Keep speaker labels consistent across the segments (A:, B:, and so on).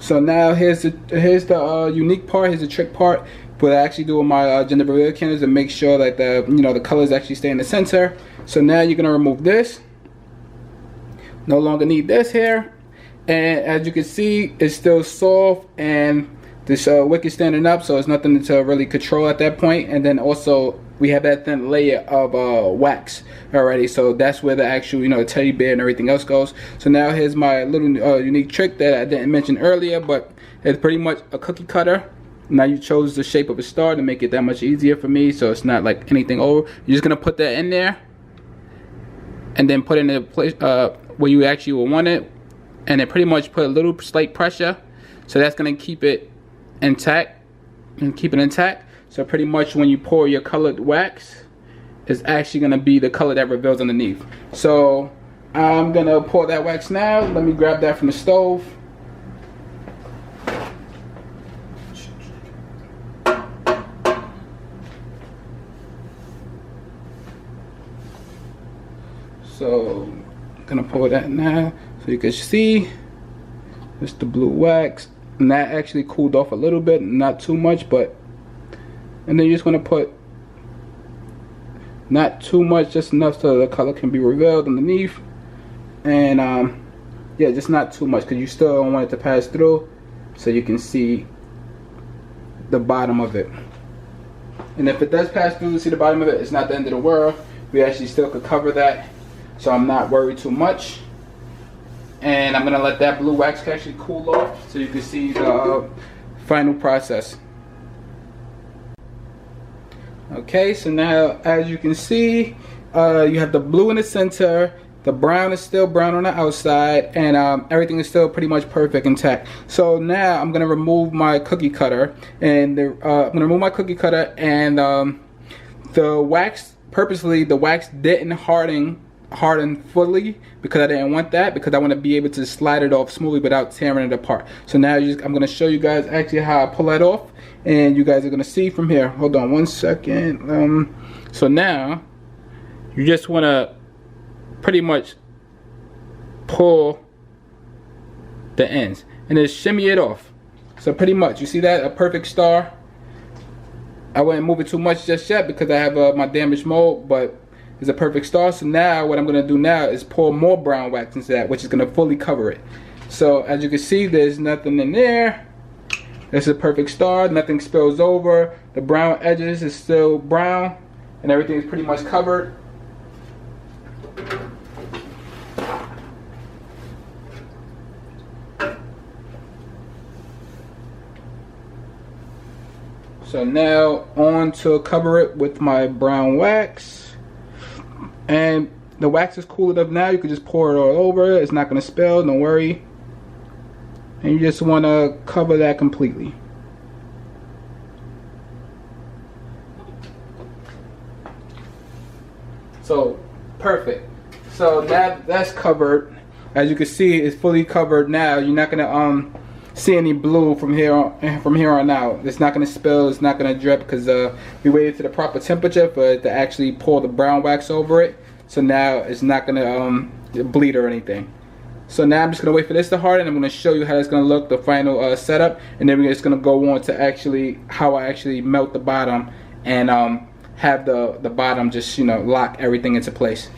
A: So now here's the unique part. Here's the trick part. What I actually do with my gender reveal candles to make sure that the colors actually stay in the center. So now you're gonna remove this. No longer need this here. And as you can see, it's still soft, and this wick is standing up, so it's nothing to really control at that point. And then also we have that thin layer of wax already, so that's where the actual the teddy bear and everything else goes. So now here's my little unique trick that I didn't mention earlier, but it's pretty much a cookie cutter. Now you chose the shape of a star to make it that much easier for me, so it's not like anything over. You're just gonna put that in there, and then put it in the place where you actually will want it, and then pretty much put a little slight pressure, so that's gonna keep it intact and keep it intact. So pretty much when you pour your colored wax, it's actually gonna be the color that reveals underneath. So I'm gonna pour that wax now. Let me grab that from the stove. So I'm gonna pour that now, so you can see it's the blue wax, and that actually cooled off a little bit, not too much, but and then you're just gonna put not too much, just enough so the color can be revealed underneath. And yeah, just not too much, because you still don't want it to pass through, so you can see the bottom of it. And if it does pass through to see the bottom of it, it's not the end of the world. We actually still could cover that, so I'm not worried too much. And I'm gonna let that blue wax actually cool off, so you can see the final process. Okay, so now as you can see, you have the blue in the center, the brown is still brown on the outside, and everything is still pretty much perfect intact. So now I'm gonna remove my cookie cutter, and the wax, purposely the wax didn't harden fully, because I didn't want that, because I want to be able to slide it off smoothly without tearing it apart. So now I'm going to show you guys actually how I pull that off, and you guys are going to see from here. Hold on one second. So now you just want to pretty much pull the ends and then shimmy it off. So pretty much, you see that, a perfect star. I wouldn't move it too much just yet because I have my damaged mold, but it's a perfect star. So now what I'm going to do now is pour more brown wax into that, which is going to fully cover it. So as you can see, there's nothing in there. It's a perfect star, nothing spills over. The brown edges is still brown, and everything is pretty much covered. So now on to cover it with my brown wax. And the wax is cool enough now, you can just pour it all over. It's not going to spill, don't worry. And you just want to cover that completely. So, perfect. So now that's covered. As you can see, it's fully covered now. You're not going to see any blue from here on out. It's not going to spill, it's not going to drip, because we waited to the proper temperature for it to actually pour the brown wax over it. So now it's not going to bleed or anything. So now I'm just going to wait for this to harden. I'm going to show you how it's going to look, the final setup, and then we're just going to go on to actually how I actually melt the bottom and have the bottom just lock everything into place.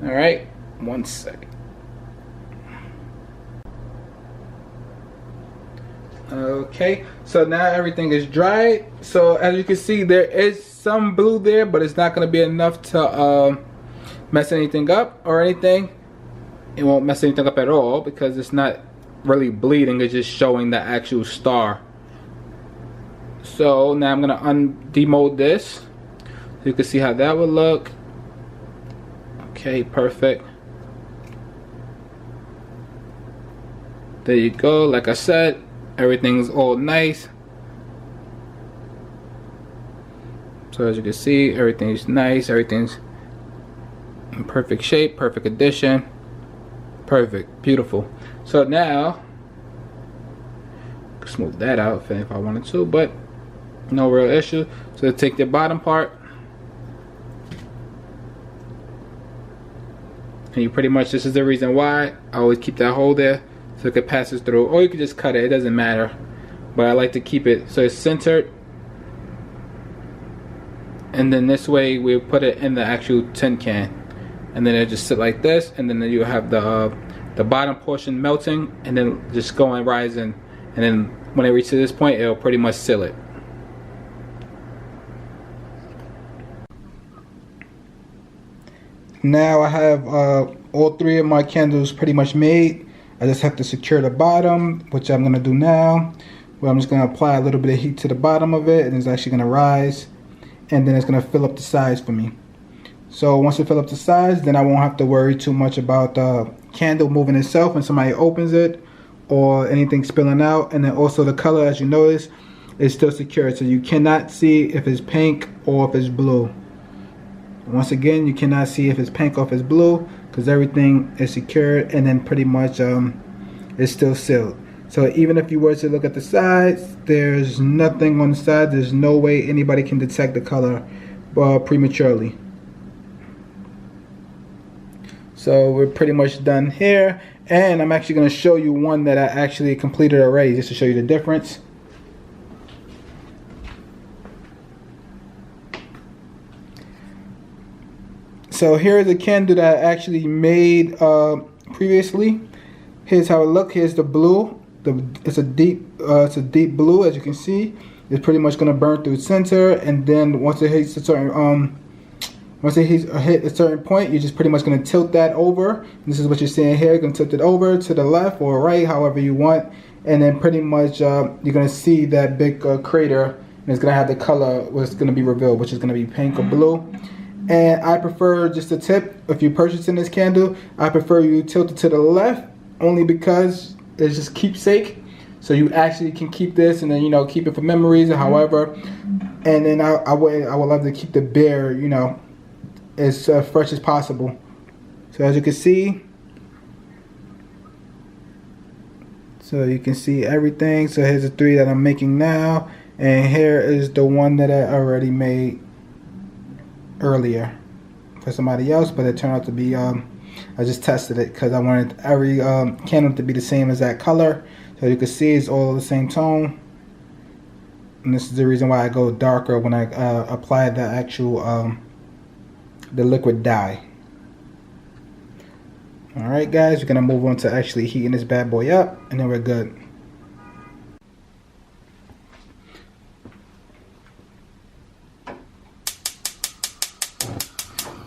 A: All right, one second. Okay, so now everything is dry. So as you can see, there is some blue there, but it's not going to be enough to mess anything up or anything. It won't mess anything up at all because it's not really bleeding, it's just showing the actual star. So now I'm going to demold this so you can see how that would look. Okay, perfect. There you go. Like I said, everything's all nice. So as you can see, everything's nice, everything's in perfect shape, perfect addition, perfect, beautiful. So now smooth that out if I wanted to, but no real issue. So take the bottom part and you pretty much, this is the reason why I always keep that hole there, so it passes through, or you could just cut it, it doesn't matter, but I like to keep it so it's centered, and then this way we put it in the actual tin can, and then it just sit like this, and then you have the bottom portion melting, and then just going rising, and then when it reaches this point, it'll pretty much seal it. Now I have all three of my candles pretty much made. I just have to secure the bottom, which I'm going to do now. Where I'm just going to apply a little bit of heat to the bottom of it, and it's actually going to rise, and then it's going to fill up the sides for me. So once it fill up the sides, then I won't have to worry too much about the candle moving itself when somebody opens it, or anything spilling out. And then also the color, as you notice, is still secured, so you cannot see if it's pink or if it's blue. Once again, you cannot see if it's pink or if it's blue, because everything is secured, and then pretty much it's still sealed. So even if you were to look at the sides, there's nothing on the side. There's no way anybody can detect the color prematurely. So we're pretty much done here, and I'm actually going to show you one that I actually completed already, just to show you the difference. So here's a candle that I actually made previously. Here's how it looks. Here's the blue. It's a deep blue, as you can see. It's pretty much gonna burn through the center, and then once it hits a certain hit a certain point, you're just pretty much gonna tilt that over. This is what you're seeing here. You're gonna tilt it over to the left or right, however you want, and then pretty much you're gonna see that big crater, and it's gonna have the color what's gonna be revealed, which is gonna be pink or blue. And I prefer, just a tip, if you're purchasing this candle, I prefer you tilt it to the left, only because it's just keepsake. So you actually can keep this, and then, you know, keep it for memories or however. And then I would love to keep the beer, you know, as fresh as possible. So as you can see, everything. So here's the three that I'm making now, and here is the one that I already made earlier for somebody else, but it turned out to be I just tested it because I wanted every candle to be the same as that color. So you can see it's all the same tone, and this is the reason why I go darker when I apply the actual the liquid dye. Alright guys, we're gonna move on to actually heating this bad boy up, and then we're good.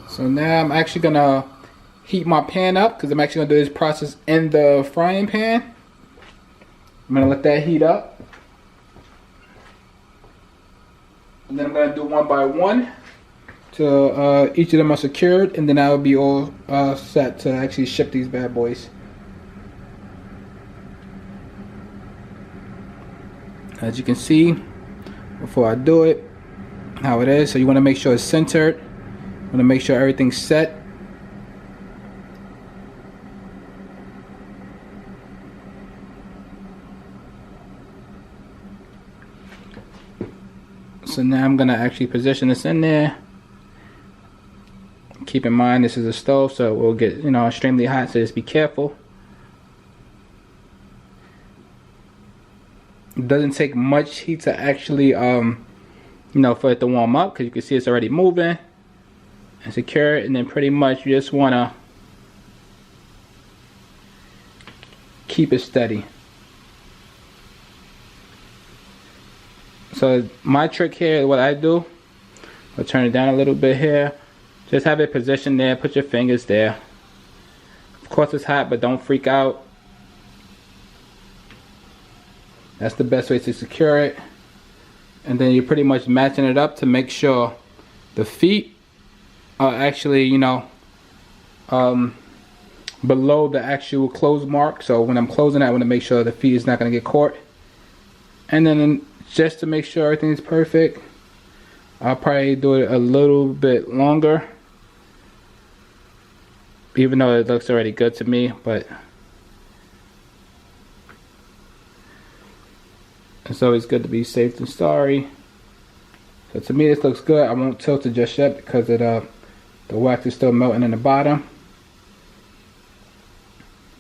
A: So now I'm actually gonna heat my pan up, because I'm actually gonna do this process in the frying pan. I'm gonna let that heat up, and then I'm gonna do one by one till each of them are secured, and then I'll be all set to actually ship these bad boys. As you can see, before I do it, how it is. So you want to make sure it's centered. You want to make sure everything's set. So now I'm going to actually position this in there. Keep in mind this is a stove, so it will get, you know, extremely hot, so just be careful. It doesn't take much heat to actually you know, for it to warm up, because you can see it's already moving and secure, and then pretty much you just want to keep it steady. So my trick here, what I do, I'll turn it down a little bit here. Just have it positioned there, put your fingers there. Of course it's hot, but don't freak out. That's the best way to secure it. And then you're pretty much matching it up to make sure the feet are actually, you know, below the actual close mark. So when I'm closing, I want to make sure the feet is not going to get caught. And then just to make sure everything is perfect, I'll probably do it a little bit longer, even though it looks already good to me, but it's always good to be safe than sorry. So to me this looks good. I won't tilt it just yet because it the wax is still melting in the bottom.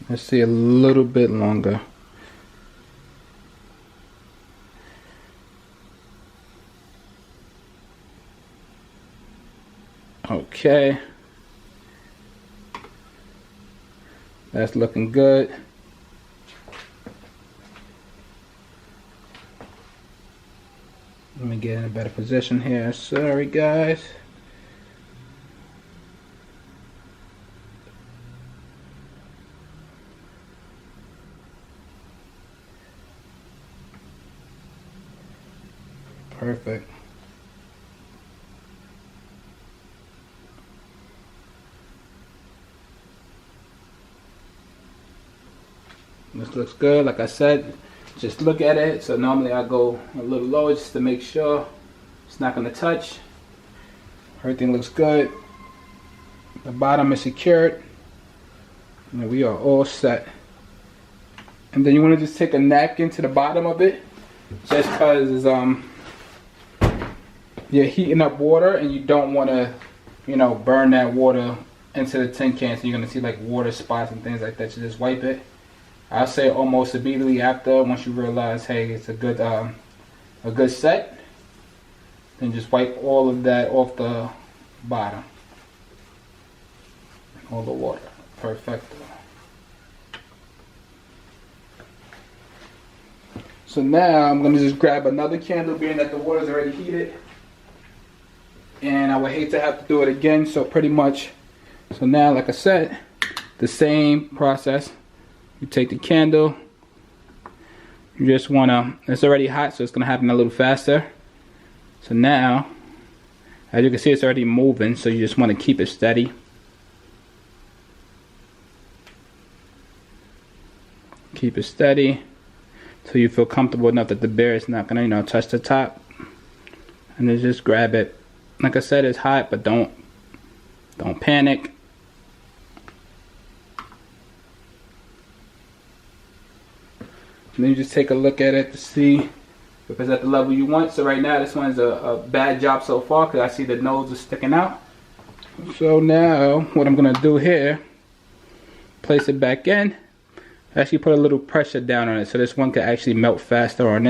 A: Let's see, a little bit longer. Okay. That's looking good. Let me get in a better position here. Sorry, guys. Perfect. This looks good. Like I said, just look at it. So normally I go a little lower just to make sure it's not going to touch. Everything looks good. The bottom is secured. And we are all set. And then you want to just take a napkin to the bottom of it, just because you're heating up water and you don't want to, you know, burn that water into the tin can. So you're going to see like water spots and things like that. So just wipe it. I'll say almost immediately after, once you realize, hey, it's a good set, then just wipe all of that off the bottom. All the water. Perfect. So now I'm going to just grab another candle, being that the water's already heated. And I would hate to have to do it again, so pretty much, so now like I said, the same process. You take the candle, you just want to, it's already hot, so it's going to happen a little faster. So now, as you can see, it's already moving, so you just want to keep it steady. Keep it steady till you feel comfortable enough that the beer is not going to, you know, touch the top. And then just grab it. Like I said, it's hot, but don't panic. And then you just take a look at it to see if it's at the level you want. So right now, this one's a bad job so far because I see the nose is sticking out. So now, what I'm going to do here, place it back in. Actually put a little pressure down on it so this one can actually melt faster on this.